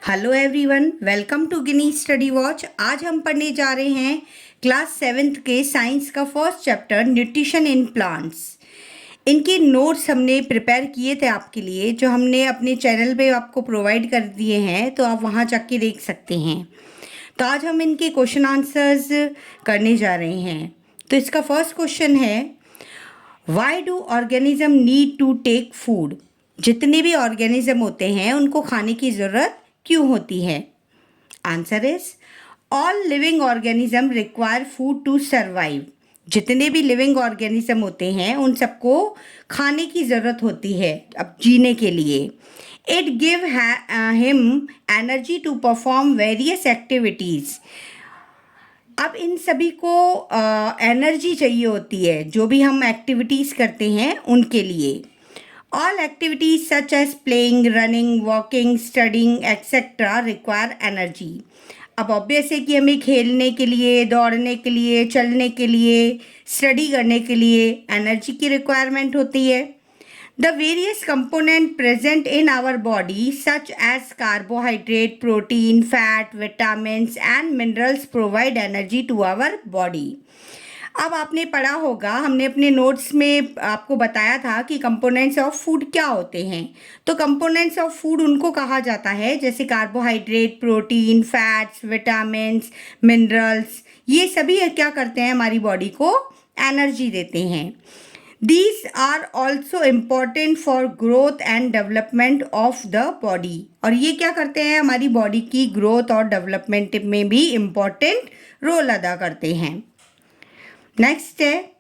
Hello everyone, welcome to Gini study watch. आज हम पढ़ने जा रहे हैं क्लास 7th के साइंस का first chapter nutrition in plants. इनके नोट्स हमने प्रिपेयर किए थे आपके लिए, जो हमने अपने चैनल पे आपको प्रोवाइड कर दिए हैं, तो आप वहाँ जाके देख सकते हैं। तो आज हम इनके क्वेश्चन आंसर्स करने जा रहे हैं। तो इसका फर्स्ट क्वेश्चन है, why do organism need to take food? जितने भी ऑर्गेनिज्म होते हैं उनको खाने की ज़रूरत क्यों होती है? Answer is all living organism require food to survive. जितने भी लिविंग ऑर्गेनिज्म होते हैं उन सबको खाने की ज़रूरत होती है अब जीने के लिए। It give him energy to perform various activities. अब इन सभी को एनर्जी चाहिए होती है जो भी हम एक्टिविटीज़ करते हैं उनके लिए। All activities such as playing, running, walking, studying etcetera require energy. अब ऑब्वियस है कि हमें खेलने के लिए, दौड़ने के लिए, चलने के लिए, स्टडी करने के लिए एनर्जी की रिक्वायरमेंट होती है। The various components present in our body such as carbohydrate, protein, fat, vitamins and minerals provide energy to our body. अब आपने पढ़ा होगा, हमने अपने नोट्स में आपको बताया था कि कंपोनेंट्स ऑफ फूड क्या होते हैं। तो कंपोनेंट्स ऑफ फूड उनको कहा जाता है जैसे carbohydrate, protein, fats, vitamins, minerals. ये सभी क्या करते हैं, हमारी बॉडी को एनर्जी देते हैं। These are also important for growth and development of the body। और ये क्या करते हैं, हमारी बॉडी की ग्रोथ और डेवलपमेंट में भी इम्पॉर्टेंट रोल अदा करते हैं। नेक्स्ट है,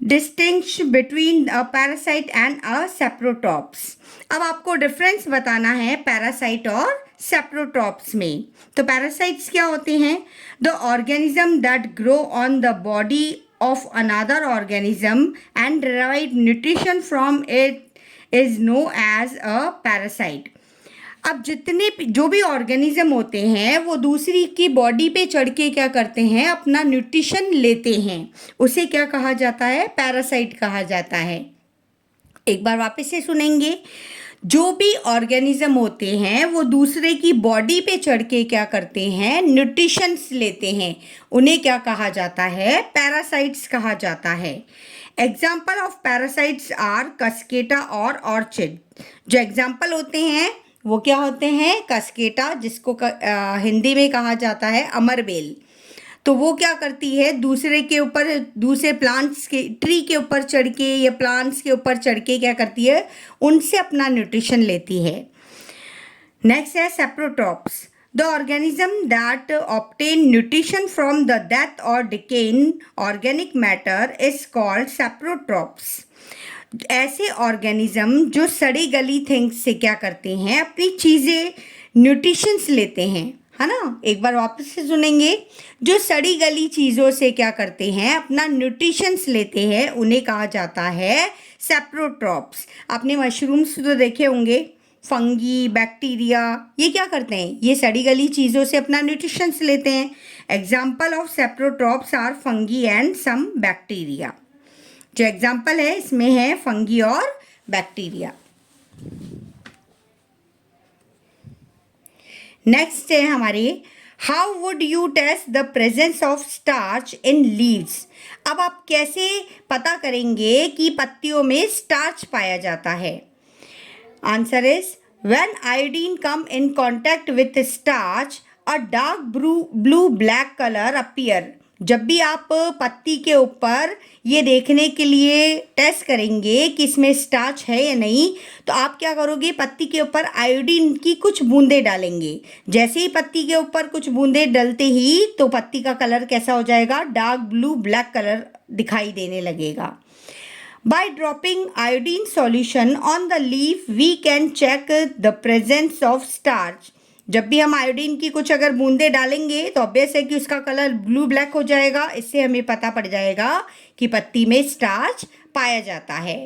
distinction between a parasite and a saprotrophs. अब आपको डिफरेंस बताना है पैरासाइट और सेप्रोटॉप्स में। तो पैरासाइट्स क्या होते हैं? The organism that grow on the body of another organism and derive nutrition from it is known as a parasite। अब जितने जो भी ऑर्गेनिज्म होते हैं वो दूसरी की बॉडी पे चढ़ के क्या करते हैं, अपना न्यूट्रिशन लेते हैं, उसे क्या कहा जाता है? पैरासाइट कहा जाता है। एक बार वापस से सुनेंगे, जो भी ऑर्गेनिज्म होते हैं वो दूसरे की बॉडी पे चढ़ के क्या करते हैं, न्यूट्रिशंस लेते हैं, उन्हें क्या कहा जाता है? पैरासाइट्स कहा जाता है। एग्जाम्पल ऑफ पैरासाइट्स आर कस्केटा और ऑर्चिड। जो एग्जाम्पल होते हैं वो क्या होते हैं? कस्केटा, जिसको हिंदी में कहा जाता है अमरबेल। तो वो क्या करती है, दूसरे के ऊपर, दूसरे प्लांट्स के, ट्री के ऊपर चढ़ के या प्लांट्स के ऊपर चढ़ के क्या करती है, उनसे अपना न्यूट्रिशन लेती है। नेक्स्ट है saprotrophs. The organism that obtain nutrition from the death और decaying organic matter is called saprotrophs. ऐसे ऑर्गेनिज्म जो सड़ी गली थिंग्स से क्या करते हैं, अपनी चीज़ें न्यूट्रिशंस लेते हैं, है ना। एक बार वापस से सुनेंगे, जो सड़ी गली चीज़ों से क्या करते हैं, अपना न्यूट्रिशंस लेते हैं, उन्हें कहा जाता है सेप्रोट्रॉप्स। आपने मशरूम्स तो देखे होंगे, फंगी, बैक्टीरिया, ये क्या करते हैं, ये सड़ी गली चीज़ों से अपना न्यूट्रिशंस लेते हैं। Example of saprotrophs are fungi and some bacteria. जो एग्जाम्पल है इसमें है फंगी और बैक्टीरिया। नेक्स्ट है हमारे, how would you test the presence of starch in leaves? अब आप कैसे पता करेंगे कि पत्तियों में स्टार्च पाया जाता है? Answer is when iodine come in contact with starch a dark blue black colour appear. जब भी आप पत्ती के ऊपर ये देखने के लिए टेस्ट करेंगे कि इसमें स्टार्च है या नहीं, तो आप क्या करोगे, पत्ती के ऊपर आयोडीन की कुछ बूंदें डालेंगे। जैसे ही पत्ती के ऊपर कुछ बूंदें डलते ही तो पत्ती का कलर कैसा हो जाएगा, डार्क ब्लू ब्लैक कलर दिखाई देने लगेगा। By dropping iodine solution on the leaf, we can check the presence of starch। जब भी हम आयोडीन की कुछ अगर बूंदे डालेंगे तो ऑब्वियस है कि उसका कलर ब्लू ब्लैक हो जाएगा। इससे हमें पता पड़ जाएगा कि पत्ती में स्टार्च पाया जाता है।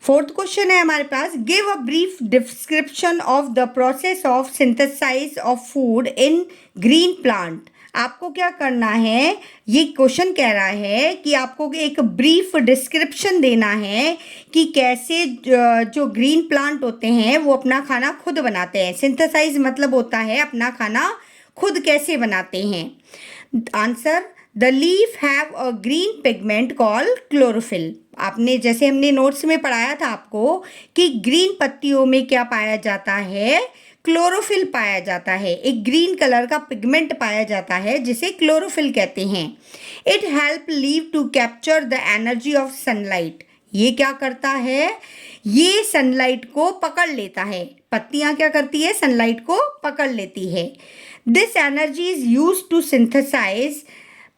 फोर्थ क्वेश्चन है हमारे पास, give a brief description of the process of synthesise of food in green plant. आपको क्या करना है, ये क्वेश्चन कह रहा है कि आपको एक ब्रीफ डिस्क्रिप्शन देना है कि कैसे जो ग्रीन प्लांट होते हैं वो अपना खाना खुद बनाते हैं। सिंथेसाइज मतलब होता है अपना खाना खुद कैसे बनाते हैं। Answer, the leaf have a green pigment called chlorophyll. आपने जैसे हमने नोट्स में पढ़ाया था आपको कि ग्रीन पत्तियों में क्या पाया जाता है, क्लोरोफिल पाया जाता है। एक ग्रीन कलर का पिगमेंट पाया जाता है जिसे क्लोरोफिल कहते हैं। It help leave to capture the energy of sunlight. ये क्या करता है, ये सनलाइट को पकड़ लेता है। पत्तियां क्या करती है, सनलाइट को पकड़ लेती है। This energy is use to synthesise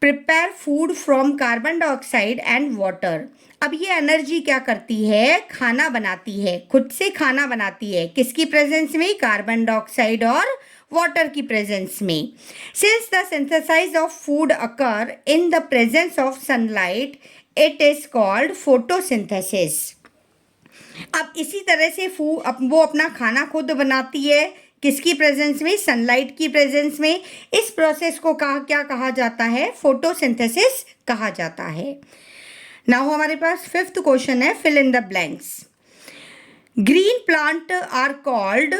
prepare food from carbon dioxide and water. अब ये एनर्जी क्या करती है, खाना बनाती है, खुद से खाना बनाती है। किसकी प्रेजेंस में, कार्बन डाइऑक्साइड और वाटर की प्रेजेंस में। Since the synthesise of food occur in the presence of sunlight, it is called photosynthesis. अब इसी तरह से वो अपना खाना खुद बनाती है, किसकी प्रेजेंस में, सनलाइट की प्रेजेंस में। इस प्रोसेस को क्या कहा जाता है, फोटोसिंथेसिस कहा जाता है। नाउ हमारे पास फिफ्थ क्वेश्चन है, fill in the blanks. Green plant are called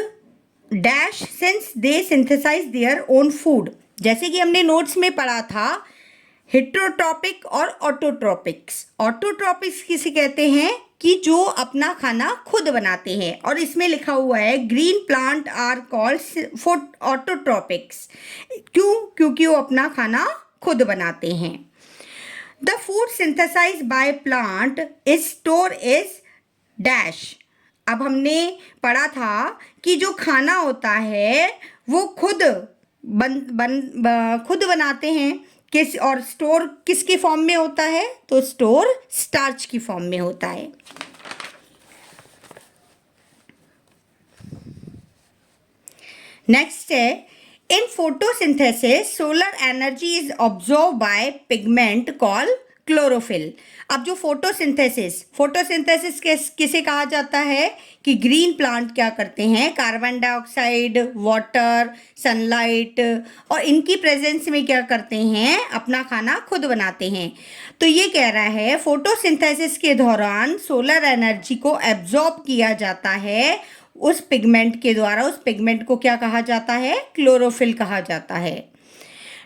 dash since they synthesise their own food. जैसे कि हमने नोट्स में पढ़ा था, हेट्रोट्रॉपिक और ऑटोट्रॉपिक्स। ऑटोट्रॉपिक्स किसे कहते हैं कि जो अपना खाना खुद बनाते हैं, और इसमें लिखा हुआ है green plant are called autotrophics. क्यों, क्योंकि वो अपना खाना खुद बनाते हैं। The food synthesise by plant is store is dash. अब हमने पढ़ा था कि जो खाना होता है वो खुद बनाते हैं किस, और स्टोर किसके फॉर्म में होता है, तो स्टोर स्टार्च की फॉर्म में होता है। नेक्स्ट है, in photosynthesis solar energy is observe by pigment call chlorophyll. अब जो फोटोसिंथेसिस किसे कहा जाता है कि ग्रीन प्लांट क्या करते हैं, कार्बन डाइऑक्साइड, वाटर, सनलाइट और इनकी प्रेजेंस में क्या करते हैं, अपना खाना खुद बनाते हैं। तो ये कह रहा है फोटोसिंथेसिस के दौरान सोलर एनर्जी को एब्जॉर्ब किया जाता है उस पिगमेंट के द्वारा। उस पिगमेंट को क्या कहा जाता है, क्लोरोफिल कहा जाता है।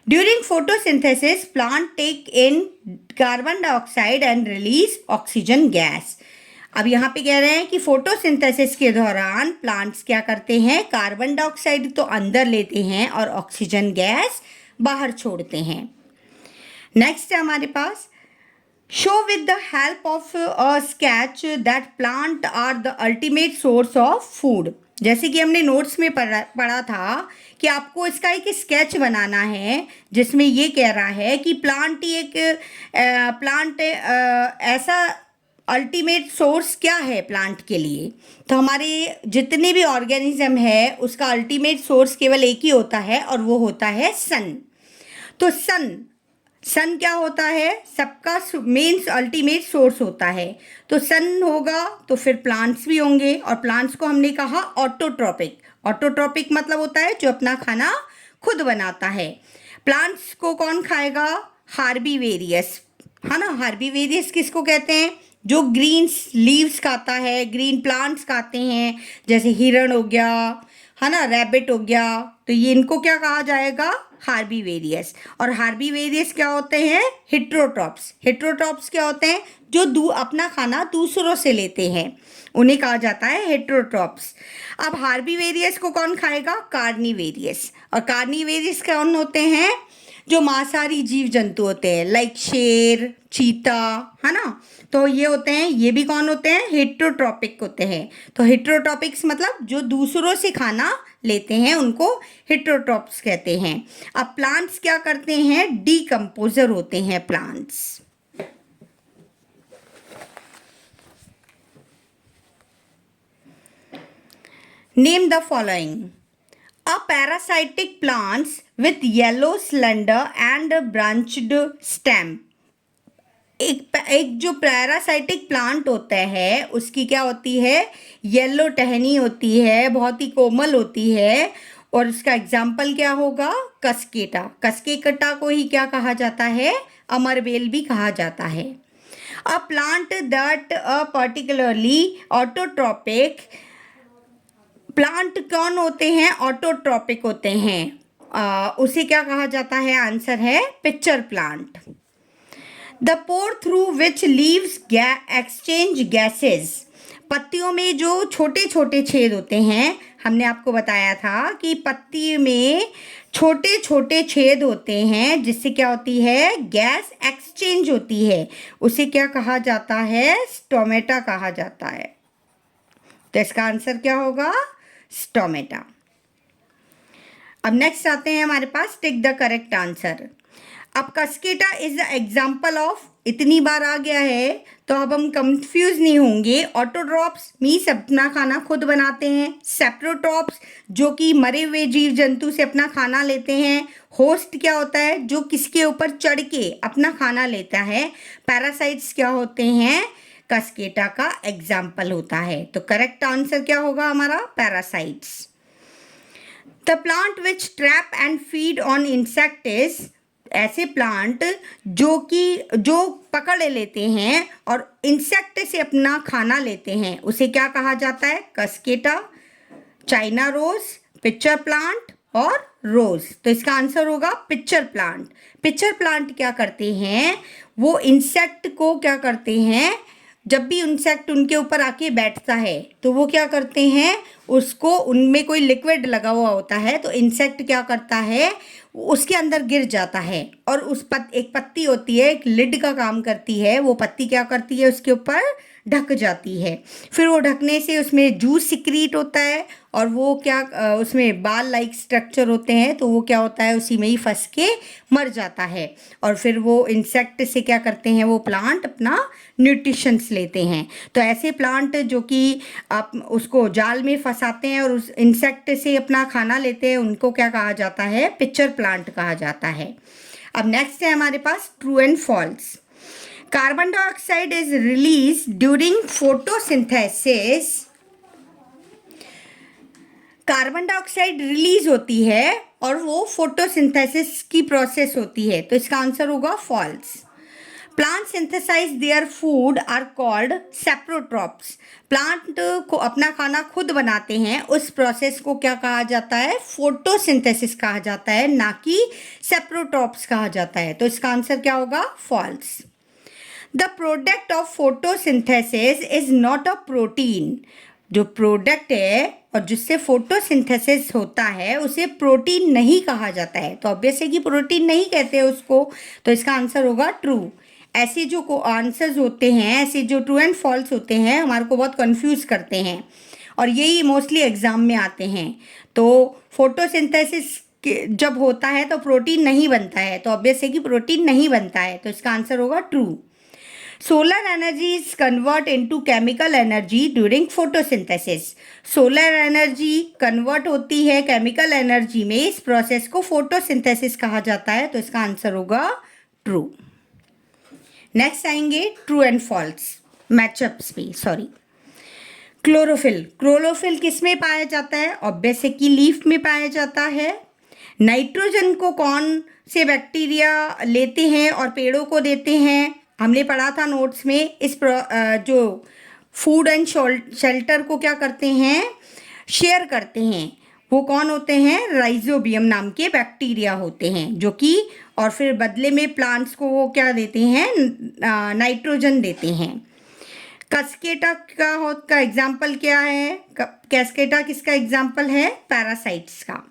During photosynthesis plant take in carbon dioxide and release oxygen gas. अब यहाँ पे कह रहे हैं कि फोटोसिंथेसिस के दौरान प्लांट्स क्या करते हैं, कार्बन डाइऑक्साइड तो अंदर लेते हैं और ऑक्सीजन गैस बाहर छोड़ते हैं। नेक्स्ट है हमारे पास, show with the help of a sketch that plant are the ultimate source of food। जैसे कि हमने नोट्स में पढ़ा था कि आपको इसका एक स्केच बनाना है जिसमें ये कह रहा है कि प्लांट ही एक ऐसा अल्टीमेट सोर्स क्या है प्लांट के लिए। तो हमारे जितने भी ऑर्गेनिज्म है उसका अल्टीमेट सोर्स केवल एक ही होता है और वो होता है सन। तो सन क्या होता है, सबका मेन अल्टीमेट सोर्स होता है। तो सन होगा तो फिर प्लांट्स भी होंगे, और प्लांट्स को हमने कहा ऑटोट्रॉपिक। ऑटोट्रॉपिक मतलब होता है जो अपना खाना खुद बनाता है। प्लांट्स को कौन खाएगा, हार्बीवेरियस, है ना। हार्बीवेरियस किसको कहते हैं, जो ग्रीन लीव्स खाता है, ग्रीन प्लांट्स खाते हैं, जैसे हिरण हो गया, है ना, रैबिट हो गया। तो ये इनको क्या कहा जाएगा, हार्बीवेरियस। और हार्बीवेरियस क्या होते हैं, हेट्रोट्रॉप्स। हेट्रोट्रॉप्स क्या होते हैं, जो अपना खाना दूसरों से लेते हैं, उन्हें कहा जाता है हेट्रोट्रॉप्स। अब हार्बीवेरियस को कौन खाएगा, कार्निवेरियस। और कार्निवेरियस कौन होते हैं, जो मांसाहारी जीव जंतु होते हैं, लाइक शेर, चीता, है ना। तो ये होते हैं, ये भी कौन होते हैं, हेट्रोट्रॉपिक होते हैं। तो हेट्रोट्रॉपिक्स मतलब जो दूसरों से खाना लेते हैं उनको हेट्रोट्रॉप्स कहते हैं। अब प्लांट्स क्या करते हैं, डीकम्पोजर होते हैं plants. Name the following. A parasitic plants with yellow slender and branched stem। एक जो पैरासाइटिक प्लांट होता है उसकी क्या होती है, येलो टहनी होती है, बहुत ही कोमल होती है, और उसका एग्जाम्पल क्या होगा? कस्केटा। कस्केटा को ही क्या कहा जाता है? अमरबेल भी कहा जाता है। A plant that a particularly autotrophic, plant कौन होते हैं? ऑटोट्रॉपिक होते हैं। उसे क्या कहा जाता है? आंसर है picture plant. The pore through which leaves exchange gases, पत्तियों में जो छोटे छोटे छेद होते हैं, हमने आपको बताया था कि पत्ती में छोटे छोटे छेद होते हैं जिससे क्या होती है? गैस एक्सचेंज होती है। उसे क्या कहा जाता है? स्टोमेटा कहा जाता है। तो इसका आंसर क्या होगा? स्टोमेटा। अब नेक्स्ट आते हैं हमारे पास टिक द करेक्ट आंसर। अब कस्केटा इज द एग्जाम्पल ऑफ, इतनी बार आ गया है तो अब हम कंफ्यूज नहीं होंगे। ऑटोट्रॉप्स मीन्स अपना खाना खुद बनाते हैं। सेप्रोट्रॉप्स जो कि मरे हुए जीव जंतु से अपना खाना लेते हैं। होस्ट क्या होता है? जो किसके ऊपर चढ़ के अपना खाना लेता है। पैरासाइट्स क्या होते हैं? कस्केटा का एग्जाम्पल होता है। तो करेक्ट आंसर क्या होगा हमारा? Parasites. The plant which trap and feed on insect is, ऐसे प्लांट जो पकड़ लेते हैं और इंसेक्ट से अपना खाना लेते हैं, उसे क्या कहा जाता है? कस्केटा, चाइना रोज, पिक्चर प्लांट और रोज। तो इसका आंसर होगा पिक्चर प्लांट। पिक्चर प्लांट क्या करते हैं? वो इंसेक्ट को क्या करते हैं? जब भी इंसेक्ट उनके ऊपर आके बैठता है तो वो क्या करते हैं? उसको, उनमें कोई लिक्विड लगा हुआ होता है तो इंसेक्ट क्या करता है? उसके अंदर गिर जाता है और एक पत्ती होती है, एक लिड का काम करती है। वो पत्ती क्या करती है? उसके ऊपर ढक जाती है। फिर वो ढकने से उसमें जूस सिक्रीट होता है और वो क्या उसमें बाल लाइक स्ट्रक्चर होते हैं, तो वो क्या होता है? उसी में ही फंस के मर जाता है। और फिर वो इंसेक्ट से क्या करते हैं? वो प्लांट अपना न्यूट्रिशंस लेते हैं। तो ऐसे प्लांट जो कि आप उसको जाल में फंसाते हैं और उस इंसेक्ट से अपना खाना लेते हैं, उनको क्या कहा जाता है? पिक्चर प्लांट कहा जाता है। अब नेक्स्ट है हमारे पास true and false. Carbon dioxide is release during photosynthesis, carbon dioxide release होती है और वो फोटोसिंथेसिस की प्रोसेस होती है। तो इसका आंसर होगा false. Plant synthesise their food are called saprotrophs, plant को अपना खाना खुद बनाते हैं, उस प्रोसेस को क्या कहा जाता है? फोटोसिंथेसिस कहा जाता है, ना कि सेप्रोट्रॉप्स कहा जाता है। तो इसका आंसर क्या होगा? False. The product of photosynthesis is not a protein, जो प्रोडक्ट है और जिससे फोटोसिंथेसिस होता है उसे प्रोटीन नहीं कहा जाता है। तो ऑब्वियस है कि प्रोटीन नहीं कहते उसको। तो इसका आंसर होगा ट्रू। ऐसे जो आंसर्स होते हैं, ऐसे जो ट्रू एंड फॉल्स होते हैं, हमारे को बहुत कंफ्यूज करते हैं और यही मोस्टली एग्जाम में आते हैं। तो फोटोसिंथेसिस जब होता है तो प्रोटीन नहीं बनता है, तो ऑब्वियस है कि प्रोटीन नहीं बनता है। तो इसका आंसर होगा true. Solar energy is convert into chemical energy during photosynthesis, solar energy convert होती है केमिकल एनर्जी में, इस प्रोसेस को फोटोसिंथेसिस कहा जाता है। तो इसका आंसर होगा ट्रू। नेक्स्ट आएंगे ट्रू एंड फॉल्स मैचअप्स पे, सॉरी। क्लोरोफिल, क्लोरोफिल किस में पाया जाता है? ऑब्वियस है कि लीफ में पाया जाता है। नाइट्रोजन को कौन से बैक्टीरिया लेते हैं और पेड़ों को देते हैं? हमने पढ़ा था नोट्स में। जो फूड एंड शेल्टर को क्या करते हैं? शेयर करते हैं। वो कौन होते हैं? राइजोबियम नाम के बैक्टीरिया होते हैं जो कि, और फिर बदले में प्लांट्स को वो क्या देते हैं? नाइट्रोजन देते हैं। कस्केटा का एग्जाम्पल क्या है? कैस्केटा किसका एग्जाम्पल है? पैरासाइट्स का।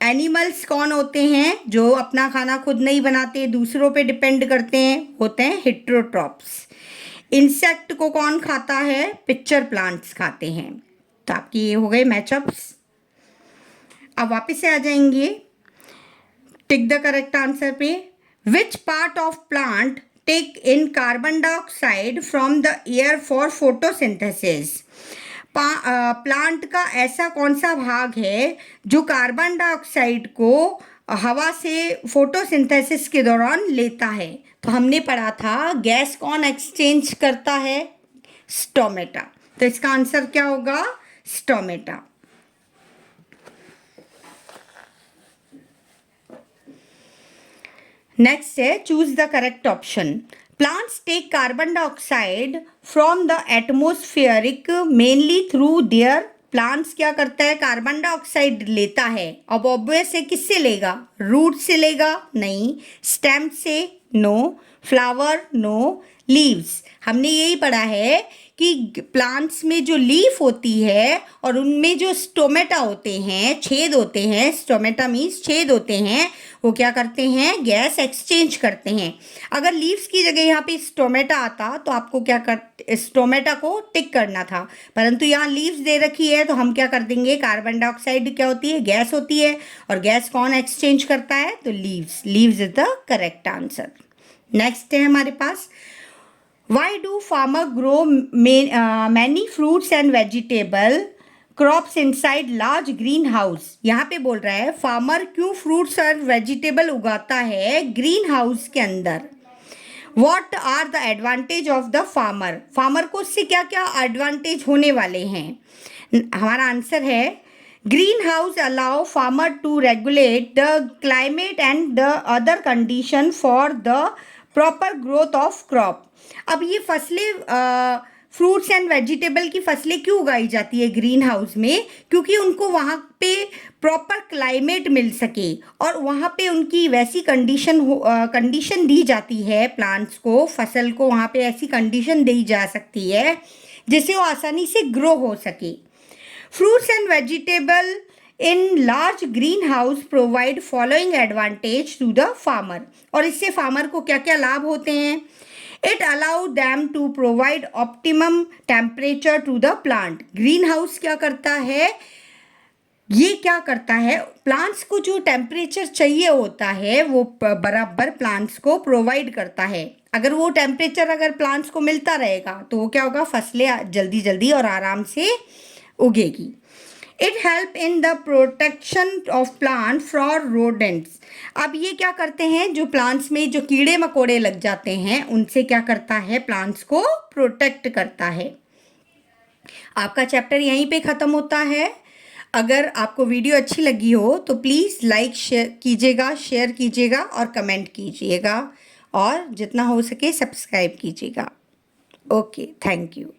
एनिमल्स कौन होते हैं? जो अपना खाना खुद नहीं बनाते, दूसरों पे डिपेंड करते हैं, होते हैं हेट्रोट्रॉप्स। इंसेक्ट को कौन खाता है? पिक्चर प्लांट्स खाते हैं। तो आपकी ये हो गए मैचअप्स। अब वापस से आ जाएंगे टिक द करेक्ट आंसर पे। Which part of plant take in carbon dioxide from the air for photosynthesis, plant का ऐसा कौन सा भाग है जो कार्बन डाइऑक्साइड को हवा से फोटोसिंथेसिस के दौरान लेता है? तो हमने पढ़ा था गैस कौन एक्सचेंज करता है? स्टोमेटा। तो इसका आंसर क्या होगा? स्टोमेटा। नेक्स्ट है choose the correct option. Plants take carbon dioxide from the atmospheric mainly through their. Plants क्या करता है, कार्बन डाइऑक्साइड लेता है। अब ऑब्वियस है किससे लेगा, रूट से लेगा, नहीं। स्टेम से, नो। Flower, no. लीव्स, हमने यही पढ़ा है कि प्लांट्स में जो लीफ होती है और उनमें जो स्टोमेटा होते हैं, छेद होते हैं, स्टोमेटा मीन्स छेद होते हैं, वो क्या करते हैं, गैस एक्सचेंज करते हैं। अगर लीव्स की जगह यहाँ पे स्टोमेटा आता तो आपको क्या कर, स्टोमेटा को टिक करना था, परंतु यहाँ लीव्स दे रखी है तो हम क्या कर देंगे, कार्बन डाइऑक्साइड क्या होती है, गैस होती है, और गैस कौन एक्सचेंज करता है, तो leaves. Leaves is the correct answer. Next है हमारे पास, Why do farmer grow many fruits and vegetable crops inside large greenhouse? यहाँ पे बोल रहा है फार्मर क्यों फ्रूट्स और वेजिटेबल उगाता है ग्रीन हाउस के अंदर। What are the advantage of the farmer? Farmer को उससे क्या क्या एडवांटेज होने वाले हैं। हमारा आंसर है green house allow farmer to regulate the climate and the other condition for the proper growth of crop. अब ये फसलें, फ्रूट्स एंड वेजिटेबल की फसलें क्यों उगाई जाती है ग्रीन हाउस में, क्योंकि उनको वहाँ पे प्रॉपर क्लाइमेट मिल सके और वहाँ पे उनकी वैसी कंडीशन दी जाती है, प्लांट्स को, फसल को वहाँ पे ऐसी कंडीशन दी जा सकती है जिससे वो आसानी से ग्रो हो सके। Fruits and vegetable in large green house provide following advantage to the farmer. और इससे फार्मर को क्या क्या लाभ होते हैं, it allow them to provide optimum temperature to the plant. Green house क्या करता है, ये क्या करता है, प्लांट्स को जो टेम्परेचर चाहिए होता है वो बराबर प्लांट्स को प्रोवाइड करता है। अगर वो टेम्परेचर अगर प्लांट्स को मिलता रहेगा तो वो क्या होगा, फसलें जल्दी जल्दी और आराम से उगेगी। It help in the protection of plant for rodents. अब ये क्या करते हैं, जो प्लांट्स में जो कीड़े मकोड़े लग जाते हैं उनसे क्या करता है, प्लांट्स को प्रोटेक्ट करता है। आपका चैप्टर यहीं पे ख़त्म होता है। अगर आपको वीडियो अच्छी लगी हो तो प्लीज़ लाइक कीजिएगा, शेयर कीजिएगा और कमेंट कीजिएगा, और जितना हो सके सब्सक्राइब कीजिएगा। Okay, thank you.